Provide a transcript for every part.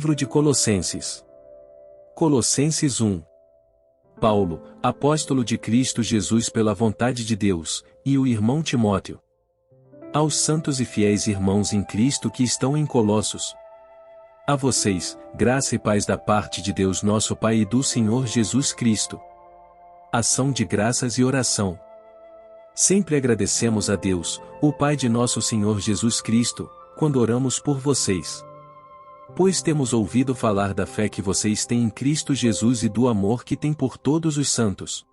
Livro de Colossenses. Colossenses 1. Paulo, apóstolo de Cristo Jesus pela vontade de Deus, e o irmão Timóteo. Aos santos e fiéis irmãos em Cristo que estão em Colossos. A vocês, graça e paz da parte de Deus nosso Pai e do Senhor Jesus Cristo. Ação de graças e oração. Sempre agradecemos a Deus, o Pai de nosso Senhor Jesus Cristo, quando oramos por vocês. Pois temos ouvido falar da fé que vocês têm em Cristo Jesus e do amor que têm por todos os santos.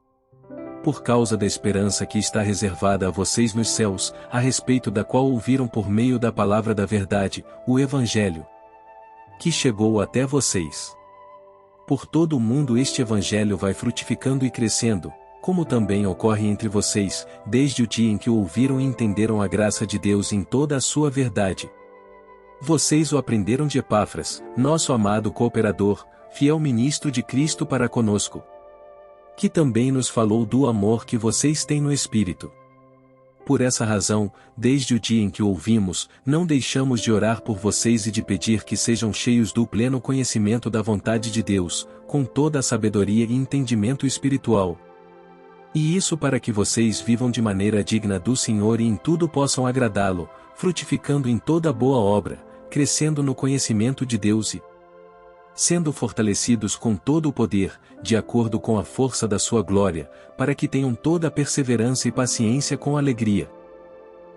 Por causa da esperança que está reservada a vocês nos céus, a respeito da qual ouviram por meio da palavra da verdade, o Evangelho, que chegou até vocês. Por todo o mundo este Evangelho vai frutificando e crescendo, como também ocorre entre vocês, desde o dia em que o ouviram e entenderam a graça de Deus em toda a sua verdade. Vocês o aprenderam de Epáfras, nosso amado cooperador, fiel ministro de Cristo para conosco, que também nos falou do amor que vocês têm no Espírito. Por essa razão, desde o dia em que o ouvimos, não deixamos de orar por vocês e de pedir que sejam cheios do pleno conhecimento da vontade de Deus, com toda a sabedoria e entendimento espiritual. E isso para que vocês vivam de maneira digna do Senhor e em tudo possam agradá-lo, frutificando em toda boa obra, crescendo no conhecimento de Deus e sendo fortalecidos com todo o poder, de acordo com a força da sua glória, para que tenham toda a perseverança e paciência com alegria.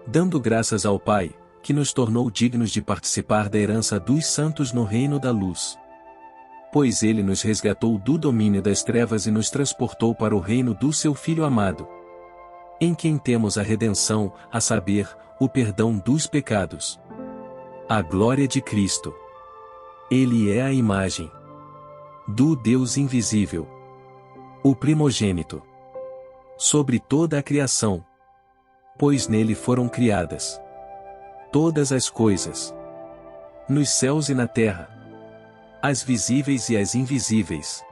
Dando graças ao Pai, que nos tornou dignos de participar da herança dos santos no reino da luz. Pois ele nos resgatou do domínio das trevas e nos transportou para o reino do seu Filho amado, em quem temos a redenção, a saber, o perdão dos pecados. A glória de Cristo. Ele é a imagem do Deus invisível, o primogênito sobre toda a criação, pois nele foram criadas todas as coisas, nos céus e na terra, as visíveis e as invisíveis,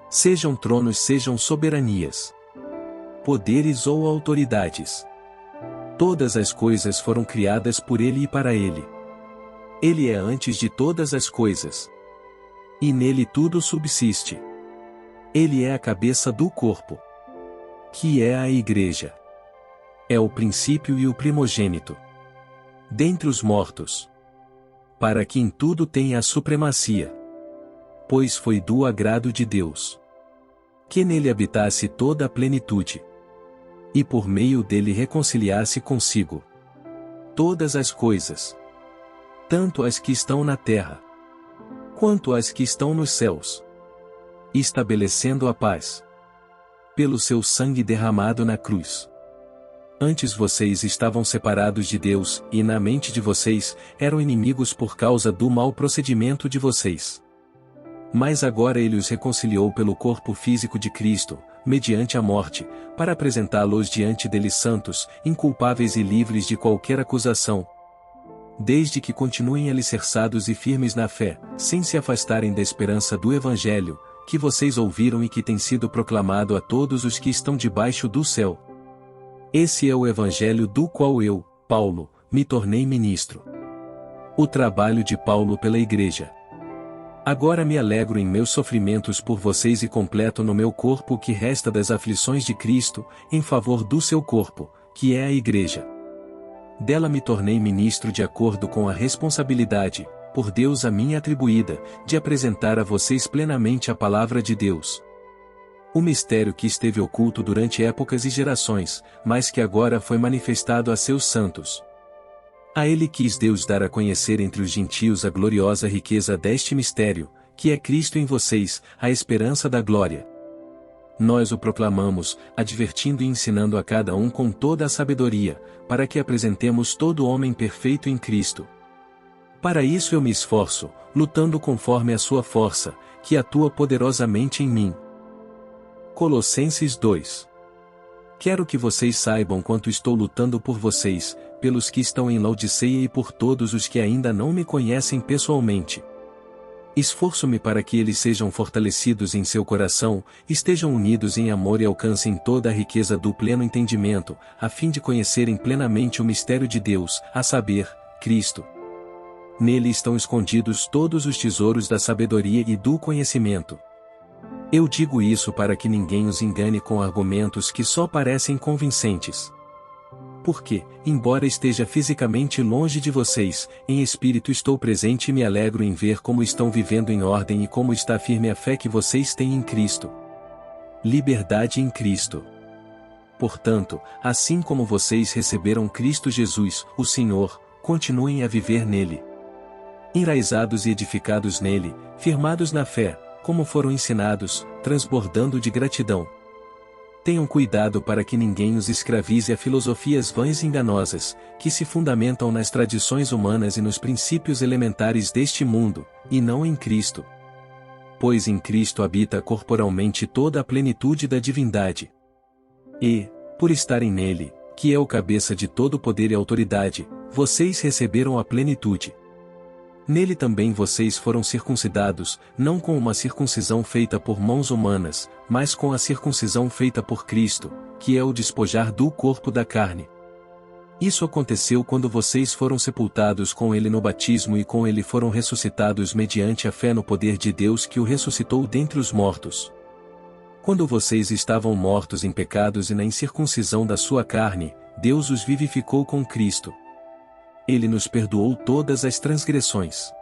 sejam tronos, sejam soberanias, poderes ou autoridades. Todas as coisas foram criadas por ele e para ele. Ele é antes de todas as coisas, e nele tudo subsiste. Ele é a cabeça do corpo, que é a Igreja. É o princípio e o primogênito dentre os mortos, para que em tudo tenha a supremacia. Pois foi do agrado de Deus que nele habitasse toda a plenitude, e por meio dele reconciliasse consigo todas as coisas, tanto as que estão na terra, quanto as que estão nos céus, estabelecendo a paz pelo seu sangue derramado na cruz. Antes vocês estavam separados de Deus, e na mente de vocês, eram inimigos por causa do mau procedimento de vocês. Mas agora ele os reconciliou pelo corpo físico de Cristo, mediante a morte, para apresentá-los diante dele santos, inculpáveis e livres de qualquer acusação, desde que continuem alicerçados e firmes na fé, sem se afastarem da esperança do Evangelho, que vocês ouviram e que tem sido proclamado a todos os que estão debaixo do céu. Esse é o Evangelho do qual eu, Paulo, me tornei ministro. O trabalho de Paulo pela Igreja. Agora me alegro em meus sofrimentos por vocês e completo no meu corpo o que resta das aflições de Cristo, em favor do seu corpo, que é a Igreja. Dela me tornei ministro de acordo com a responsabilidade, por Deus a mim atribuída, de apresentar a vocês plenamente a palavra de Deus. O mistério que esteve oculto durante épocas e gerações, mas que agora foi manifestado a seus santos. A ele quis Deus dar a conhecer entre os gentios a gloriosa riqueza deste mistério, que é Cristo em vocês, a esperança da glória. Nós o proclamamos, advertindo e ensinando a cada um com toda a sabedoria, para que apresentemos todo homem perfeito em Cristo. Para isso eu me esforço, lutando conforme a sua força, que atua poderosamente em mim. Colossenses 2. Quero que vocês saibam quanto estou lutando por vocês, pelos que estão em Laodiceia e por todos os que ainda não me conhecem pessoalmente. Esforço-me para que eles sejam fortalecidos em seu coração, estejam unidos em amor e alcancem toda a riqueza do pleno entendimento, a fim de conhecerem plenamente o mistério de Deus, a saber, Cristo. Nele estão escondidos todos os tesouros da sabedoria e do conhecimento. Eu digo isso para que ninguém os engane com argumentos que só parecem convincentes. Porque, embora esteja fisicamente longe de vocês, em espírito estou presente e me alegro em ver como estão vivendo em ordem e como está firme a fé que vocês têm em Cristo. Liberdade em Cristo. Portanto, assim como vocês receberam Cristo Jesus, o Senhor, continuem a viver nele. Enraizados e edificados nele, firmados na fé, como foram ensinados, transbordando de gratidão. Tenham cuidado para que ninguém os escravize a filosofias vãs e enganosas, que se fundamentam nas tradições humanas e nos princípios elementares deste mundo, e não em Cristo. Pois em Cristo habita corporalmente toda a plenitude da divindade. E, por estarem nele, que é o cabeça de todo poder e autoridade, vocês receberam a plenitude. Nele também vocês foram circuncidados, não com uma circuncisão feita por mãos humanas, mas com a circuncisão feita por Cristo, que é o despojar do corpo da carne. Isso aconteceu quando vocês foram sepultados com ele no batismo e com ele foram ressuscitados mediante a fé no poder de Deus que o ressuscitou dentre os mortos. Quando vocês estavam mortos em pecados e na incircuncisão da sua carne, Deus os vivificou com Cristo. Ele nos perdoou todas as transgressões.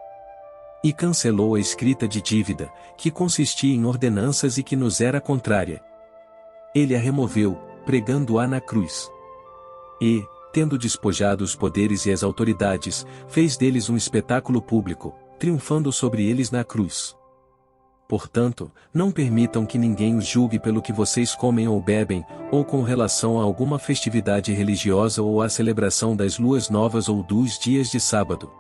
E cancelou a escrita de dívida, que consistia em ordenanças e que nos era contrária. Ele a removeu, pregando-a na cruz. E, tendo despojado os poderes e as autoridades, fez deles um espetáculo público, triunfando sobre eles na cruz. Portanto, não permitam que ninguém os julgue pelo que vocês comem ou bebem, ou com relação a alguma festividade religiosa ou à celebração das luas novas ou dos dias de sábado.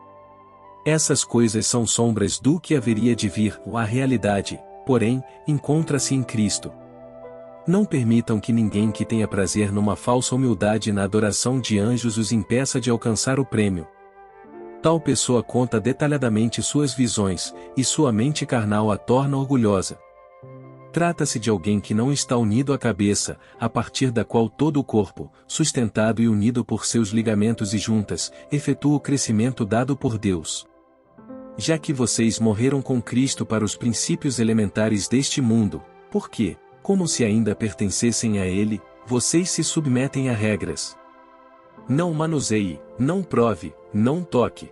Essas coisas são sombras do que haveria de vir, a realidade, porém, encontra-se em Cristo. Não permitam que ninguém que tenha prazer numa falsa humildade e na adoração de anjos os impeça de alcançar o prêmio. Tal pessoa conta detalhadamente suas visões, e sua mente carnal a torna orgulhosa. Trata-se de alguém que não está unido à cabeça, a partir da qual todo o corpo, sustentado e unido por seus ligamentos e juntas, efetua o crescimento dado por Deus. Já que vocês morreram com Cristo para os princípios elementares deste mundo, porque, como se ainda pertencessem a ele, vocês se submetem a regras. Não manuseie, não prove, não toque.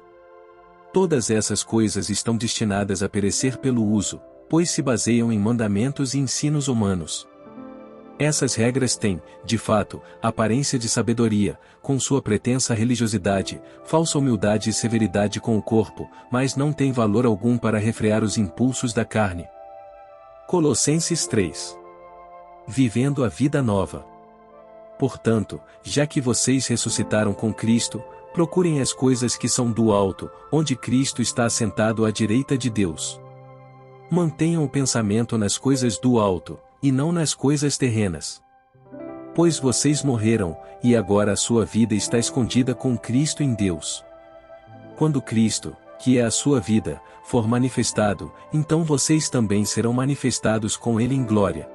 Todas essas coisas estão destinadas a perecer pelo uso, pois se baseiam em mandamentos e ensinos humanos. Essas regras têm, de fato, aparência de sabedoria, com sua pretensa religiosidade, falsa humildade e severidade com o corpo, mas não têm valor algum para refrear os impulsos da carne. Colossenses 3. Vivendo a vida nova. Portanto, já que vocês ressuscitaram com Cristo, procurem as coisas que são do alto, onde Cristo está assentado à direita de Deus. Mantenham o pensamento nas coisas do alto, e não nas coisas terrenas. Pois vocês morreram, e agora a sua vida está escondida com Cristo em Deus. Quando Cristo, que é a sua vida, for manifestado, então vocês também serão manifestados com Ele em glória.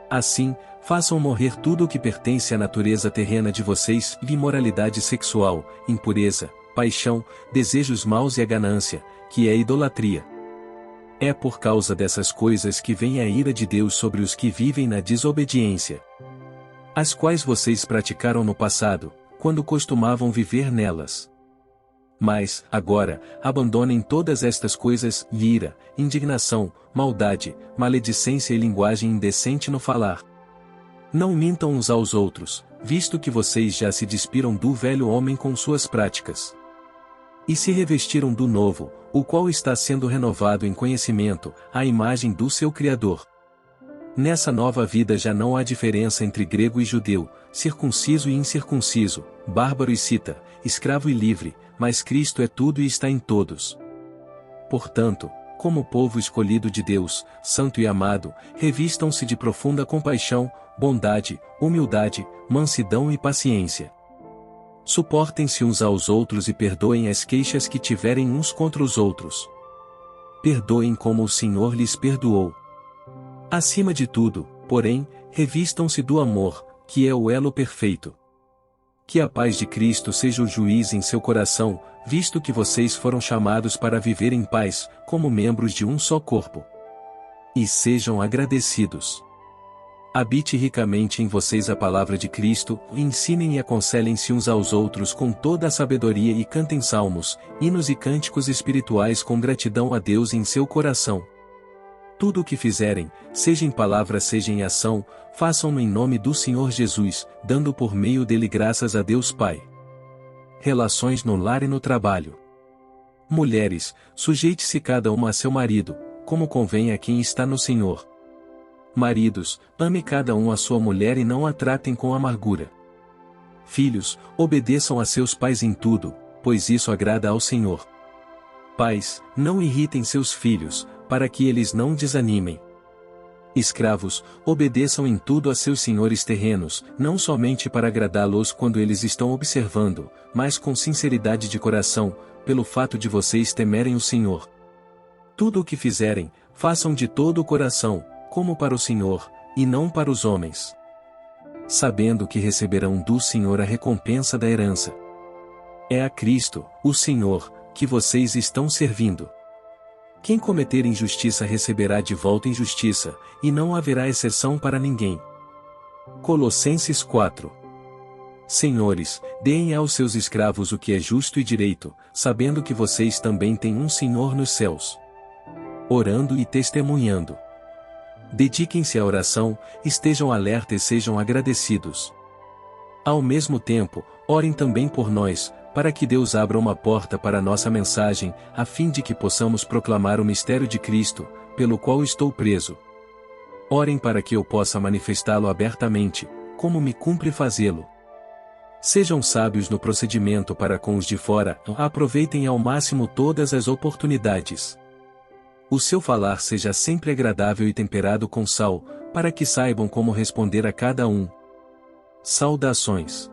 Assim, façam morrer tudo o que pertence à natureza terrena de vocês, imoralidade sexual, impureza, paixão, desejos maus e a ganância, que é a idolatria. É por causa dessas coisas que vem a ira de Deus sobre os que vivem na desobediência, as quais vocês praticaram no passado, quando costumavam viver nelas. Mas, agora, abandonem todas estas coisas, ira, indignação, maldade, maledicência e linguagem indecente no falar. Não mintam uns aos outros, visto que vocês já se despiram do velho homem com suas práticas. E se revestiram do novo, o qual está sendo renovado em conhecimento, à imagem do seu Criador. Nessa nova vida já não há diferença entre grego e judeu, circunciso e incircunciso, bárbaro e cita, escravo e livre, mas Cristo é tudo e está em todos. Portanto, como povo escolhido de Deus, santo e amado, revistam-se de profunda compaixão, bondade, humildade, mansidão e paciência. Suportem-se uns aos outros e perdoem as queixas que tiverem uns contra os outros. Perdoem como o Senhor lhes perdoou. Acima de tudo, porém, revistam-se do amor, que é o elo perfeito. Que a paz de Cristo seja o juiz em seu coração, visto que vocês foram chamados para viver em paz, como membros de um só corpo. E sejam agradecidos. Habite ricamente em vocês a palavra de Cristo, e ensinem e aconselhem-se uns aos outros com toda a sabedoria e cantem salmos, hinos e cânticos espirituais com gratidão a Deus em seu coração. Tudo o que fizerem, seja em palavra seja em ação, façam-no em nome do Senhor Jesus, dando por meio dele graças a Deus Pai. Relações no lar e no trabalho. Mulheres, sujeite-se cada uma a seu marido, como convém a quem está no Senhor. Maridos, ame cada um a sua mulher e não a tratem com amargura. Filhos, obedeçam a seus pais em tudo, pois isso agrada ao Senhor. Pais, não irritem seus filhos, para que eles não desanimem. Escravos, obedeçam em tudo a seus senhores terrenos, não somente para agradá-los quando eles estão observando, mas com sinceridade de coração, pelo fato de vocês temerem o Senhor. Tudo o que fizerem, façam de todo o coração, como para o Senhor, e não para os homens. Sabendo que receberão do Senhor a recompensa da herança. É a Cristo, o Senhor, que vocês estão servindo. Quem cometer injustiça receberá de volta injustiça, e não haverá exceção para ninguém. Colossenses 4. Senhores, deem aos seus escravos o que é justo e direito, sabendo que vocês também têm um Senhor nos céus. Orando e testemunhando. Dediquem-se à oração, estejam alertas e sejam agradecidos. Ao mesmo tempo, orem também por nós, para que Deus abra uma porta para nossa mensagem, a fim de que possamos proclamar o mistério de Cristo, pelo qual estou preso. Orem para que eu possa manifestá-lo abertamente, como me cumpre fazê-lo. Sejam sábios no procedimento para com os de fora, aproveitem ao máximo todas as oportunidades. O seu falar seja sempre agradável e temperado com sal, para que saibam como responder a cada um. Saudações.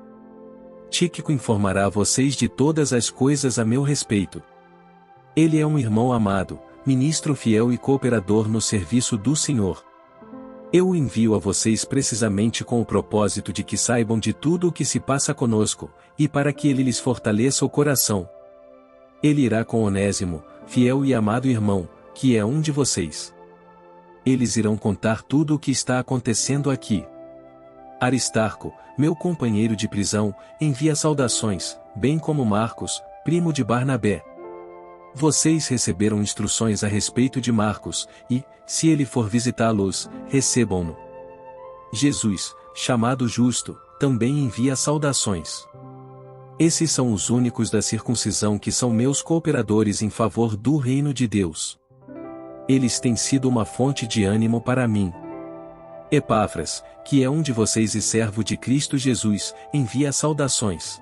Tíquico informará vocês de todas as coisas a meu respeito. Ele é um irmão amado, ministro fiel e cooperador no serviço do Senhor. Eu o envio a vocês precisamente com o propósito de que saibam de tudo o que se passa conosco, e para que ele lhes fortaleça o coração. Ele irá com Onésimo, fiel e amado irmão, que é um de vocês. Eles irão contar tudo o que está acontecendo aqui. Aristarco, meu companheiro de prisão, envia saudações, bem como Marcos, primo de Barnabé. Vocês receberam instruções a respeito de Marcos, e, se ele for visitá-los, recebam-no. Jesus, chamado Justo, também envia saudações. Esses são os únicos da circuncisão que são meus cooperadores em favor do reino de Deus. Eles têm sido uma fonte de ânimo para mim. Epáfras, que é um de vocês e servo de Cristo Jesus, envia saudações.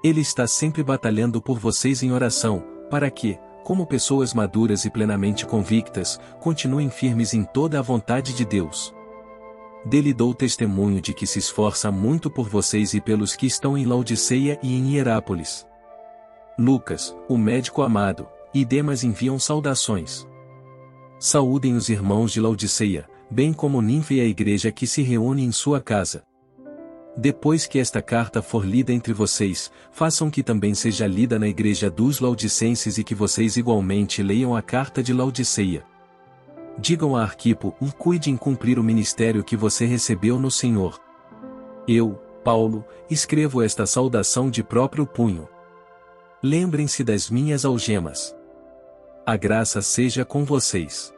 Ele está sempre batalhando por vocês em oração, para que, como pessoas maduras e plenamente convictas, continuem firmes em toda a vontade de Deus. Dele dou testemunho de que se esforça muito por vocês e pelos que estão em Laodiceia e em Hierápolis. Lucas, o médico amado, e Demas enviam saudações. Saúdem os irmãos de Laodiceia, bem como Ninfe e a igreja que se reúne em sua casa. Depois que esta carta for lida entre vocês, façam que também seja lida na igreja dos Laodicenses e que vocês igualmente leiam a carta de Laodiceia. Digam a Arquipo, cuide em cumprir o ministério que você recebeu no Senhor. Eu, Paulo, escrevo esta saudação de próprio punho. Lembrem-se das minhas algemas. A graça seja com vocês.